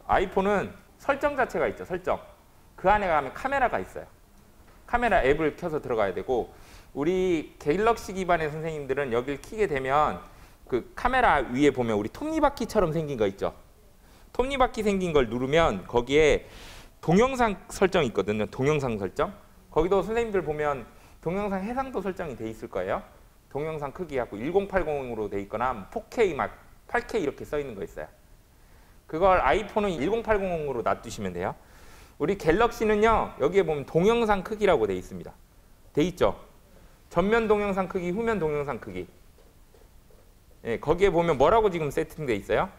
아이폰은 설정 자체가 있죠. 설정. 그 안에 가면 카메라가 있어요. 카메라 앱을 켜서 들어가야 되고 우리 갤럭시 기반의 선생님들은 여기를 키게 되면 그 카메라 위에 보면 우리 톱니바퀴처럼 생긴 거 있죠. 톱니바퀴 생긴 걸 누르면 거기에 동영상 설정이 있거든요. 동영상 설정. 거기도 선생님들 보면 동영상 해상도 설정이 돼 있을 거예요. 동영상 크기하고 1080으로 돼 있거나 4K 막 8K 이렇게 써 있는 거 있어요. 그걸 아이폰은 1080으로 놔두시면 돼요. 우리 갤럭시는요. 여기에 보면 동영상 크기라고 돼 있습니다. 돼 있죠. 전면 동영상 크기, 후면 동영상 크기. 예, 거기에 보면 뭐라고 지금 세팅돼 있어요?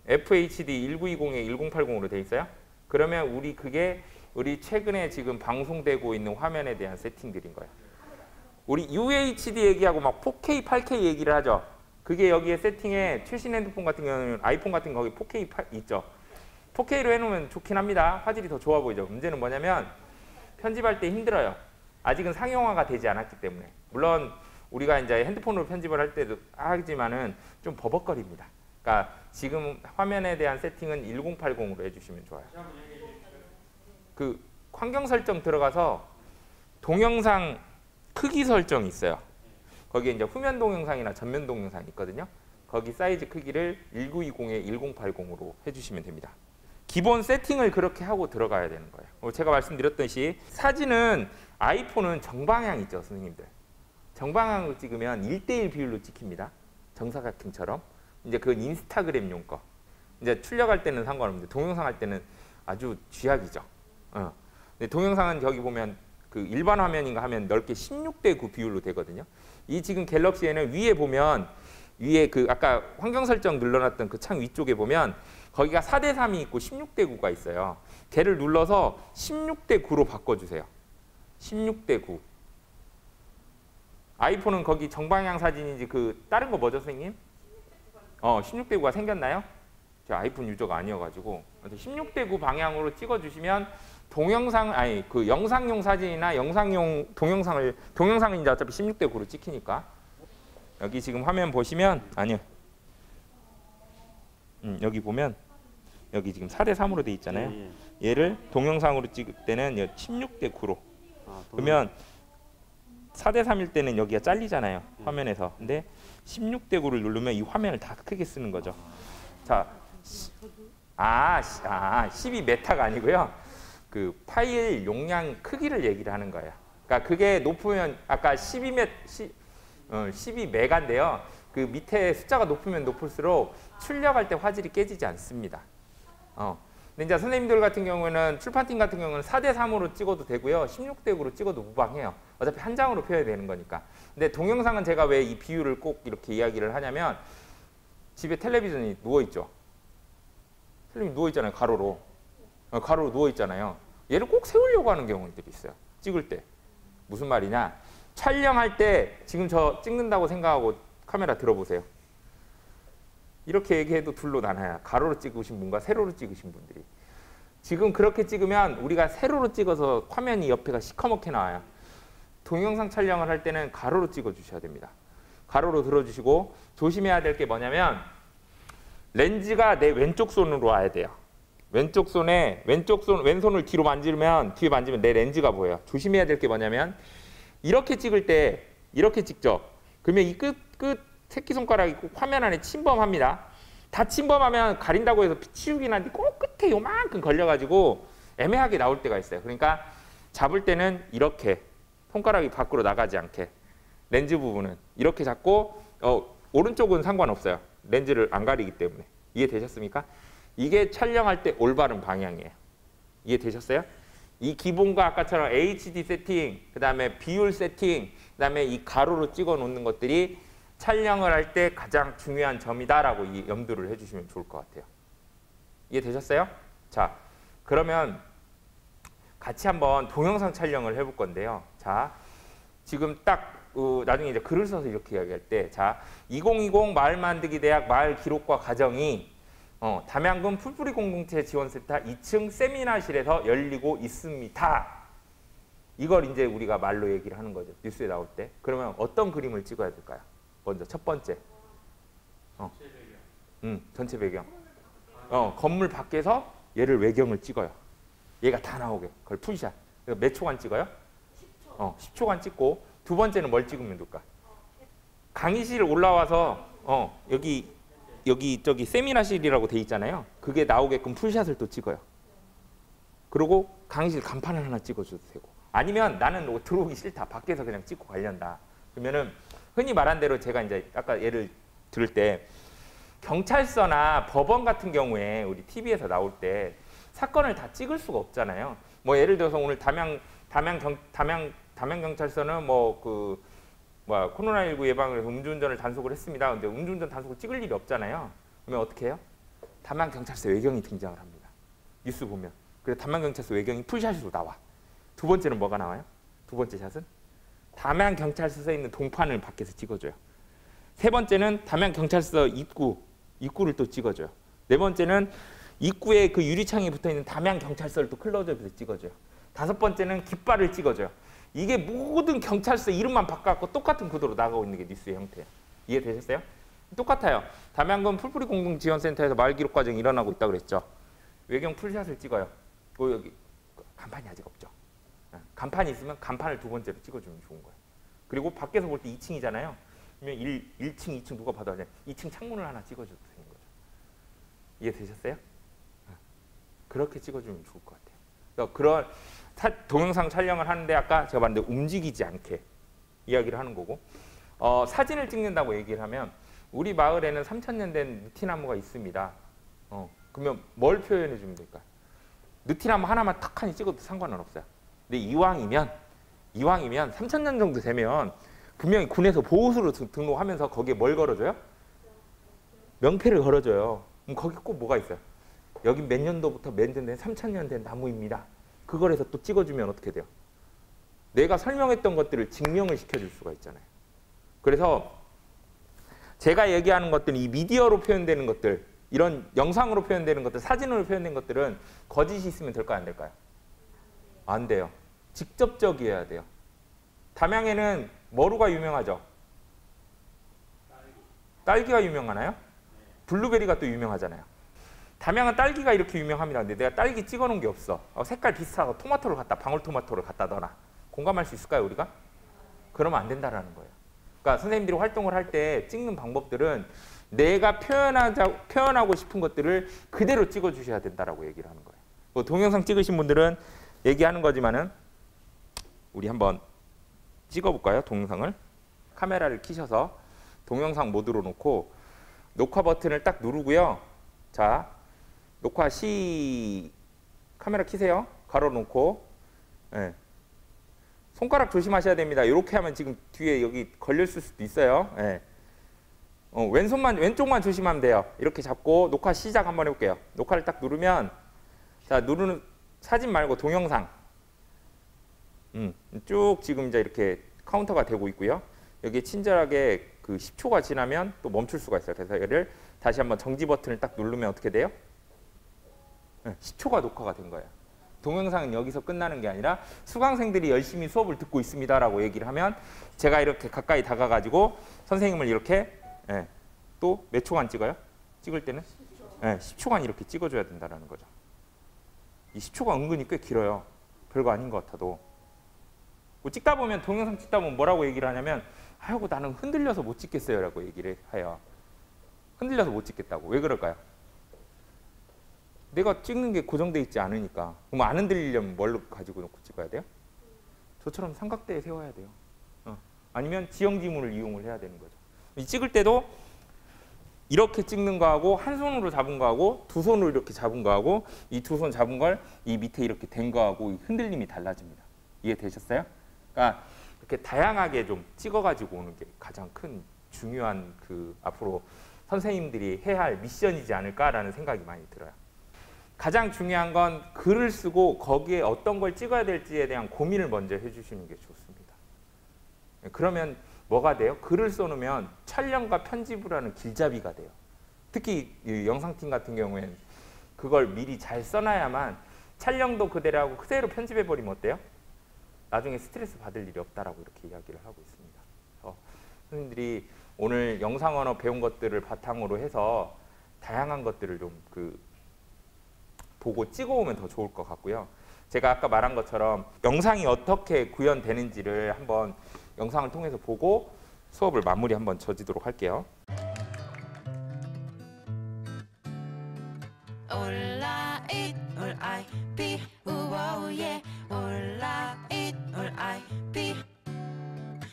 FHD 1920에 1080으로 돼 있어요. 그러면 그게 우리 최근에 지금 방송되고 있는 화면에 대한 세팅들인 거예요. 우리 UHD 얘기하고 막 4K, 8K 얘기를 하죠. 그게 여기에 세팅에 최신 핸드폰 같은 경우는 아이폰 같은 거 거기 4K 있죠. 4K로 해놓으면 좋긴 합니다. 화질이 더 좋아 보이죠. 문제는 뭐냐면 편집할 때 힘들어요. 아직은 상용화가 되지 않았기 때문에. 물론 우리가 이제 핸드폰으로 편집을 할 때도 하지만은 좀 버벅거립니다. 그러니까 지금 화면에 대한 세팅은 1080으로 해주시면 좋아요. 그 환경 설정 들어가서 동영상 크기 설정이 있어요. 거기에 이제 후면 동영상이나 전면 동영상 있거든요. 거기 사이즈 크기를 1920에 1080으로 해주시면 됩니다. 기본 세팅을 그렇게 하고 들어가야 되는 거예요. 제가 말씀드렸듯이 사진은 아이폰은 정방향 있죠, 선생님들. 정방향으로 찍으면 1:1 비율로 찍힙니다. 정사각형처럼. 이제 그건 인스타그램용 거. 이제 출력할 때는 상관없는데 동영상 할 때는 아주 쥐약이죠. 근데 동영상은 저기 보면 그 일반 화면인가 하면 넓게 16:9 비율로 되거든요. 이 지금 갤럭시에는 위에 보면 위에 그 아까 환경 설정 눌러놨던 그 창 위쪽에 보면 거기가 4:3이 있고 16:9가 있어요. 걔를 눌러서 16:9로 바꿔주세요. 16:9. 아이폰은 거기 정방향 사진인지 그 다른 거 뭐죠, 선생님? 16:9가 생겼나요? 제가 아이폰 유저가 아니어가지고 16:9 방향으로 찍어주시면 동영상 그 영상용 사진이나 영상용 동영상은 이제 어차피 16:9로 찍히니까 여기 지금 화면 보시면 아니요. 여기 보면 여기 지금 4:3으로 돼 있잖아요. 얘를 동영상으로 찍을 때는 16:9로. 그러면 4:3일 때는 여기가 잘리잖아요. 화면에서. 근데 16:9를 누르면 이 화면을 다 크게 쓰는 거죠. 자, 12메타가 아니고요. 그 파일 용량 크기를 얘기를 하는 거예요. 그러니까 그게 높으면 아까 12메가인데요. 그 밑에 숫자가 높으면 높을수록 출력할 때 화질이 깨지지 않습니다. 근데 이제 선생님들 같은 경우는 출판팀 같은 경우는 4:3으로 찍어도 되고요. 16:9로 찍어도 무방해요. 어차피 한 장으로 펴야 되는 거니까. 근데 동영상은 제가 왜 이 비율을 꼭 이렇게 이야기를 하냐면 집에 텔레비전이 누워있죠. 텔레비전 누워있잖아요. 가로로. 가로로 누워있잖아요. 얘를 꼭 세우려고 하는 경우들이 있어요. 찍을 때. 무슨 말이냐. 촬영할 때 지금 저 찍는다고 생각하고 카메라 들어보세요. 이렇게 얘기해도 둘로 나눠요. 가로로 찍으신 분과 세로로 찍으신 분들이. 지금 그렇게 찍으면 우리가 세로로 찍어서 화면이 옆에가 시커멓게 나와요. 동영상 촬영을 할 때는 가로로 찍어주셔야 됩니다. 가로로 들어주시고 조심해야 될 게 뭐냐면 렌즈가 내 왼쪽 손으로 와야 돼요. 왼손을 뒤로 뒤에 만지면 내 렌즈가 보여요. 조심해야 될 게 뭐냐면 이렇게 찍을 때 이렇게 찍죠. 그러면 이 끝 새끼손가락이 꼭 화면 안에 침범합니다. 다 침범하면 가린다고 해서 치우긴 하는데 꼭 끝에 요만큼 걸려가지고 애매하게 나올 때가 있어요. 그러니까 잡을 때는 이렇게 손가락이 밖으로 나가지 않게 렌즈 부분은 이렇게 잡고 오른쪽은 상관없어요. 렌즈를 안 가리기 때문에. 이해되셨습니까? 이게 촬영할 때 올바른 방향이에요. 이해되셨어요? 이 기본과 아까처럼 HD 세팅, 그 다음에 비율 세팅, 그 다음에 이 가로로 찍어 놓는 것들이 촬영을 할 때 가장 중요한 점이다라고 이 염두를 해주시면 좋을 것 같아요. 이해되셨어요? 자, 그러면 같이 한번 동영상 촬영을 해볼 건데요. 자, 지금 딱 나중에 이제 글을 써서 이렇게 이야기할 때, 자, 2020 마을만들기 대학 마을 기록과 과정이 담양군 풀뿌리 공동체 지원센터 2층 세미나실에서 열리고 있습니다. 이걸 이제 우리가 말로 얘기를 하는 거죠. 뉴스에 나올 때. 그러면 어떤 그림을 찍어야 될까요? 먼저 첫 번째. 전체 배경. 건물 밖에서 얘를 외경을 찍어요. 얘가 다 나오게. 그걸 풀샷. 몇 초간 찍어요? 10초. 10초간 찍고 두 번째는 뭘 찍으면 될까? 강의실 올라와서 여기 저기 세미나실이라고 돼 있잖아요. 그게 나오게끔 풀샷을 또 찍어요. 그리고 강의실 간판을 하나 찍어줘도 되고. 아니면 나는 들어오기 싫다. 밖에서 그냥 찍고 가련다. 그러면은 흔히 말한 대로 제가 이제 아까 예를 들을 때 경찰서나 법원 같은 경우에 우리 TV에서 나올 때 사건을 다 찍을 수가 없잖아요. 뭐 예를 들어서 오늘 담양 경찰서는 코로나19 예방을 위해서 음주운전을 단속을 했습니다. 근데 음주운전 단속을 찍을 일이 없잖아요. 그러면 어떻게 해요? 담양 경찰서 외경이 등장을 합니다. 뉴스 보면. 그래서 담양 경찰서 외경이 풀샷으로 나와. 두 번째는 뭐가 나와요? 두 번째 샷은 담양 경찰서에 써 있는 동판을 밖에서 찍어줘요. 세 번째는 담양 경찰서 입구를 또 찍어줘요. 네 번째는 입구에 그 유리창에 붙어있는 담양 경찰서를 또 클로즈업해서 찍어줘요. 다섯 번째는 깃발을 찍어줘요. 이게 모든 경찰서 이름만 바꿔갖고 똑같은 구도로 나가고 있는 게 뉴스의 형태예요. 이해되셨어요? 똑같아요. 담양군 풀뿌리 공동지원센터에서 마을기록 과정이 일어나고 있다고 그랬죠. 외경 풀샷을 찍어요. 여기 간판이 아직 없죠. 간판이 있으면 간판을 두 번째로 찍어주면 좋은 거예요. 그리고 밖에서 볼 때 2층이잖아요. 그러면 1층, 2층 누가 봐도 2층 창문을 하나 찍어줘도 되는 거죠. 이해되셨어요? 그렇게 찍어주면 좋을 것 같아요. 그래서 그런 동영상 촬영을 하는데 아까 제가 말한 대로 움직이지 않게 이야기를 하는 거고 사진을 찍는다고 얘기를 하면 우리 마을에는 3000년 된 느티나무가 있습니다. 그러면 뭘 표현해 주면 될까요? 느티나무 하나만 탁하니 찍어도 상관은 없어요. 근데 이왕이면 3000년 정도 되면 분명히 군에서 보호수로 등록하면서 거기에 뭘 걸어줘요? 명패를 걸어줘요. 그럼 거기 꼭 뭐가 있어요? 여기 몇 년도부터 몇 년 된 3000년 된 나무입니다. 그걸 해서 또 찍어주면 어떻게 돼요? 내가 설명했던 것들을 증명을 시켜줄 수가 있잖아요. 그래서 제가 얘기하는 것들은 이 미디어로 표현되는 것들, 이런 영상으로 표현되는 것들, 사진으로 표현된 것들은 거짓이 있으면 될까요? 안 될까요? 안 돼요. 직접적이어야 돼요. 담양에는 뭐루가 유명하죠? 딸기가 유명하나요? 블루베리가 또 유명하잖아요. 담양은 딸기가 이렇게 유명합니다. 근데 내가 딸기 찍어놓은 게 없어. 색깔 비슷하고 토마토를 갖다 방울토마토를 갖다 넣어놔. 공감할 수 있을까요, 우리가? 그러면 안 된다라는 거예요. 그러니까 선생님들이 활동을 할 때 찍는 방법들은 내가 표현하고 싶은 것들을 그대로 찍어주셔야 된다라고 얘기를 하는 거예요. 뭐 동영상 찍으신 분들은 얘기하는 거지만은 우리 한번 찍어볼까요? 동영상을. 카메라를 켜셔서 동영상 모드로 놓고 녹화 버튼을 딱 누르고요. 자, 녹화 카메라 켜세요. 가로 놓고. 네. 손가락 조심하셔야 됩니다. 이렇게 하면 지금 뒤에 여기 걸렸을 수도 있어요. 네. 왼쪽만 조심하면 돼요. 이렇게 잡고 녹화 시작 한번 해볼게요. 녹화를 딱 누르면 자, 누르는 사진 말고 동영상. 쭉 지금 이제 이렇게 카운터가 되고 있고요. 여기 친절하게 그 10초가 지나면 또 멈출 수가 있어요. 그래서 얘를 다시 한번 정지 버튼을 딱 누르면 어떻게 돼요? 10초가 녹화가 된 거예요. 동영상은 여기서 끝나는 게 아니라 수강생들이 열심히 수업을 듣고 있습니다라고 얘기를 하면 제가 이렇게 가까이 다가가지고 선생님을 이렇게 또 몇 초간 찍어요? 찍을 때는 10초간 이렇게 찍어줘야 된다는 거죠. 이 10초가 은근히 꽤 길어요. 별거 아닌 것 같아도. 뭐 찍다 보면 동영상 찍다 보면 뭐라고 얘기를 하냐면 아이고 나는 흔들려서 못 찍겠어요 라고 얘기를 해요. 흔들려서 못 찍겠다고. 왜 그럴까요? 내가 찍는 게 고정돼 있지 않으니까. 그럼 안 흔들리려면 뭘 가지고 놓고 찍어야 돼요? 저처럼 삼각대에 세워야 돼요. 아니면 지형지물을 이용을 해야 되는 거죠. 찍을 때도 이렇게 찍는 거하고 한 손으로 잡은 거하고 두 손으로 이렇게 잡은 거하고 이 두 손 잡은 걸 이 밑에 이렇게 댄 거하고 흔들림이 달라집니다. 이해되셨어요? 그러니까 이렇게 다양하게 좀 찍어가지고 오는 게 가장 큰 중요한 앞으로 선생님들이 해야 할 미션이지 않을까라는 생각이 많이 들어요. 가장 중요한 건 글을 쓰고 거기에 어떤 걸 찍어야 될지에 대한 고민을 먼저 해주시는 게 좋습니다. 그러면 뭐가 돼요? 글을 써놓으면 촬영과 편집을 하는 길잡이가 돼요. 특히 이 영상팀 같은 경우에는 그걸 미리 잘 써놔야만 촬영도 그대로 하고 그대로 편집해버리면 어때요? 나중에 스트레스 받을 일이 없다라고 이렇게 이야기를 하고 있습니다. 선생님들이 오늘 영상 언어 배운 것들을 바탕으로 해서 다양한 것들을 좀 보고 찍어오면 더 좋을 것 같고요. 제가 아까 말한 것처럼 영상이 어떻게 구현되는지를 한번 영상을 통해서 보고 수업을 마무리 한번 져지도록 할게요. 올라잇 올아이비 우워예 올라잇 올아이비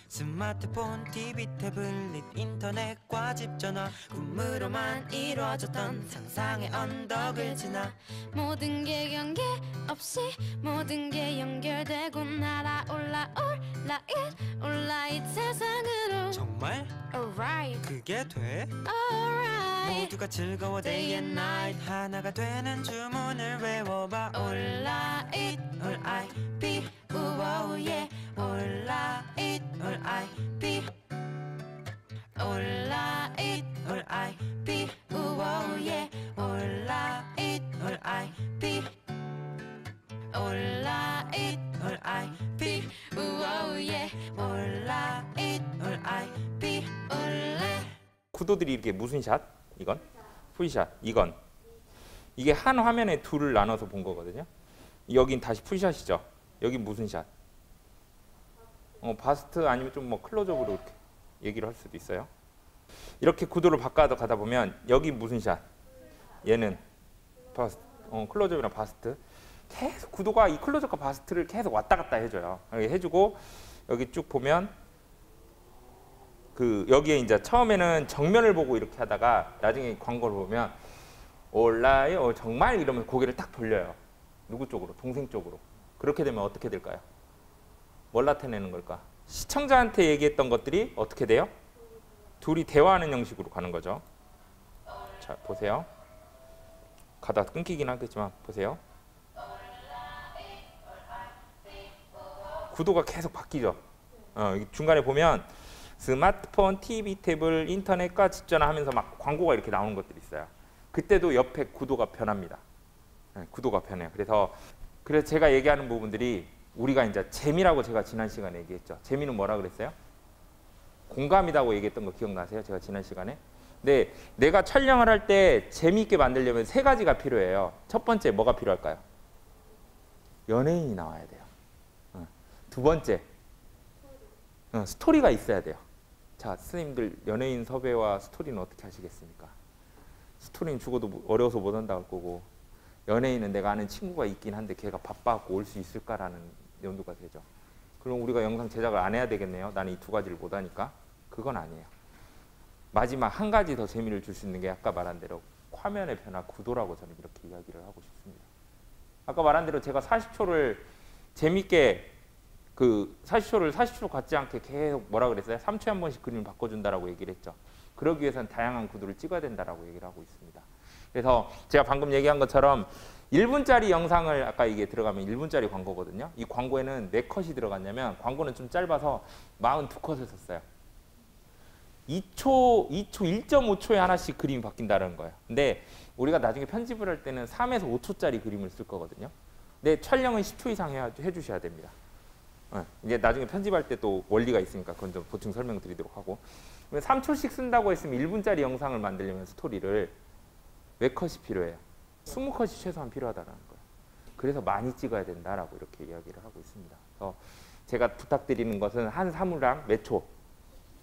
스마트폰, TV, 태블릿, 인터넷과 집전화 꿈으로만 이루어졌던 상상의 언덕을 지나 모든 게 경계 없이 모든 게 연결되고 날아올라 올라잇 세상으로 정말 alright 그게 돼? alright 모두가 즐거워 day and night 하나가 되는 주문을 외워봐 올라잇 올아이비 우워예 올라잇 올아이비 올라잇 올아이비 우워예 올라잇 올아이비 올라잇 올아이비 우워예 올라잇 올아이비 올라 구도들이 이렇게 무슨 샷? 이건? 풀샷. 이건. 이게 한 화면에 둘을 나눠서 본 거거든요. 여긴 다시 풀샷이죠. 여긴 무슨 샷? 바스트 아니면 좀 뭐 클로즈업으로 이렇게 얘기를 할 수도 있어요. 이렇게 구도를 바꿔서 가다 보면 여기 무슨 샷? 얘는 바스트, 클로즈업이랑 바스트. 계속 구도가 이 클로즈업과 바스트를 계속 왔다 갔다 해줘요. 해주고 여기 쭉 보면 여기에 이제 처음에는 정면을 보고 이렇게 하다가 나중에 광고를 보면 올라요 정말 이러면서 고개를 딱 돌려요. 누구 쪽으로? 동생 쪽으로. 그렇게 되면 어떻게 될까요? 뭘 나타내는 걸까? 시청자한테 얘기했던 것들이 어떻게 돼요? 둘이 대화하는 형식으로 가는 거죠. 자, 보세요. 가다 끊기긴 하겠지만 보세요. 구도가 계속 바뀌죠. 중간에 보면 스마트폰, TV, 태블, 인터넷과 집전화 하면서 막 광고가 이렇게 나오는 것들이 있어요. 그때도 옆에 구도가 변합니다. 구도가 변해요. 그래서 제가 얘기하는 부분들이 우리가 이제 재미라고 제가 지난 시간에 얘기했죠. 재미는 뭐라 그랬어요? 공감이라고 얘기했던 거 기억나세요? 제가 지난 시간에. 근데 내가 촬영을 할 때 재미있게 만들려면 세 가지가 필요해요. 첫 번째 뭐가 필요할까요? 연예인이 나와야 돼요. 두 번째 스토리가 있어야 돼요. 자, 선생님들 연예인 섭외와 스토리는 어떻게 하시겠습니까? 스토리는 죽어도 어려워서 못 한다고 할 거고 연예인은 내가 아는 친구가 있긴 한데 걔가 바빠갖고 올 수 있을까라는 염두가 되죠. 그럼 우리가 영상 제작을 안 해야 되겠네요. 나는 이 두 가지를 못 하니까. 그건 아니에요. 마지막 한 가지 더 재미를 줄 수 있는 게 아까 말한 대로 화면의 변화 구도라고 저는 이렇게 이야기를 하고 싶습니다. 아까 말한 대로 제가 40초를 재밌게 40초를 40초 같지 않게 계속 뭐라 그랬어요? 3초에 한 번씩 그림을 바꿔준다라고 얘기를 했죠. 그러기 위해서는 다양한 구도를 찍어야 된다라고 얘기를 하고 있습니다. 그래서 제가 방금 얘기한 것처럼 1분짜리 영상을 아까 이게 들어가면 1분짜리 광고거든요. 이 광고에는 몇 컷이 들어갔냐면 광고는 좀 짧아서 42컷을 썼어요. 2초, 1.5초에 하나씩 그림이 바뀐다는 거예요. 근데 우리가 나중에 편집을 할 때는 3에서 5초짜리 그림을 쓸 거거든요. 근데 촬영은 10초 이상 해주셔야 됩니다. 이제 나중에 편집할 때 또 원리가 있으니까 그건 좀 보충 설명드리도록 하고 3초씩 쓴다고 했으면 1분짜리 영상을 만들려면 스토리를 몇 컷이 필요해요? 20컷이 최소한 필요하다는 거예요. 그래서 많이 찍어야 된다라고 이렇게 이야기를 하고 있습니다. 그래서 제가 부탁드리는 것은 한 사물당 몇 초?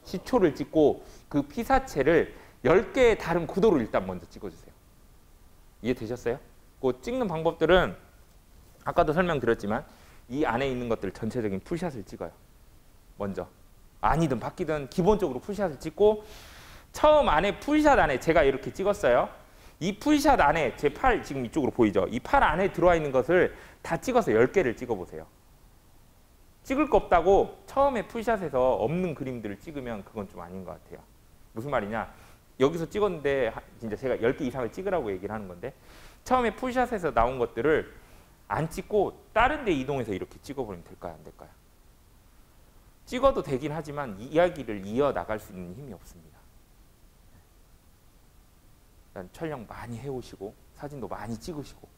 10초를 찍고 그 피사체를 10개의 다른 구도로 일단 먼저 찍어주세요. 이해되셨어요? 그 찍는 방법들은 아까도 설명드렸지만 이 안에 있는 것들 전체적인 풀샷을 찍어요. 먼저. 아니든 바뀌든 기본적으로 풀샷을 찍고 처음 안에 풀샷 안에 제가 이렇게 찍었어요. 이 풀샷 안에 제 팔 지금 이쪽으로 보이죠? 이 팔 안에 들어와 있는 것을 다 찍어서 10개를 찍어보세요. 찍을 거 없다고 처음에 풀샷에서 없는 그림들을 찍으면 그건 좀 아닌 것 같아요. 무슨 말이냐? 여기서 찍었는데 진짜 제가 10개 이상을 찍으라고 얘기를 하는 건데 처음에 풀샷에서 나온 것들을 안 찍고 다른 데 이동해서 이렇게 찍어버리면 될까요? 안 될까요? 찍어도 되긴 하지만 이야기를 이어나갈 수 있는 힘이 없습니다. 일단 촬영 많이 해오시고 사진도 많이 찍으시고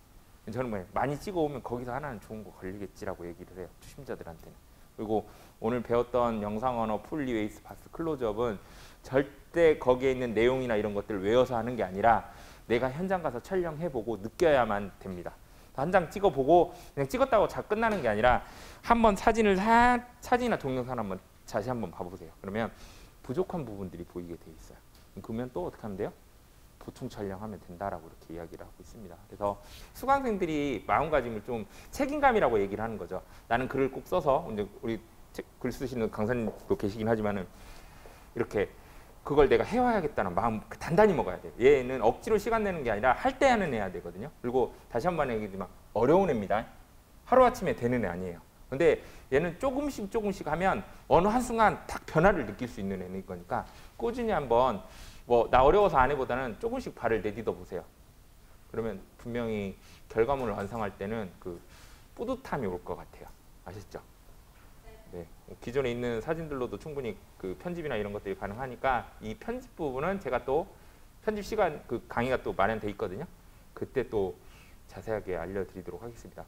저는 뭐 많이 찍어오면 거기서 하나는 좋은 거 걸리겠지라고 얘기를 해요. 초심자들한테는. 그리고 오늘 배웠던 영상 언어, 풀리, 웨이스, 바스, 클로즈업은 절대 거기에 있는 내용이나 이런 것들을 외워서 하는 게 아니라 내가 현장 가서 촬영해보고 느껴야만 됩니다. 한 장 찍어보고 그냥 찍었다고 자 끝나는 게 아니라 한번 사진이나 동영상 한번 다시 한번 봐보세요. 그러면 부족한 부분들이 보이게 돼 있어요. 그러면 또 어떻게 하면 돼요? 보충 촬영하면 된다라고 이렇게 이야기를 하고 있습니다. 그래서 수강생들이 마음가짐을 좀 책임감이라고 얘기를 하는 거죠. 나는 글을 꼭 써서 이제 우리 글 쓰시는 강사님도 계시긴 하지만은 이렇게 그걸 내가 해와야겠다는 마음 단단히 먹어야 돼요. 얘는 억지로 시간 내는 게 아니라 할 때 하는 애야 되거든요. 그리고 다시 한번 얘기하지만 어려운 애입니다. 하루아침에 되는 애 아니에요. 근데 얘는 조금씩 하면 어느 한순간 딱 변화를 느낄 수 있는 애인 거니까 꾸준히 한번 뭐 나 어려워서 안 해보다는 조금씩 발을 내딛어 보세요. 그러면 분명히 결과물을 완성할 때는 그 뿌듯함이 올 것 같아요. 아셨죠? 네. 기존에 있는 사진들로도 충분히 그 편집이나 이런 것들이 가능하니까 이 편집 부분은 제가 또 편집 시간 그 강의가 또 마련돼 있거든요. 그때 또 자세하게 알려드리도록 하겠습니다.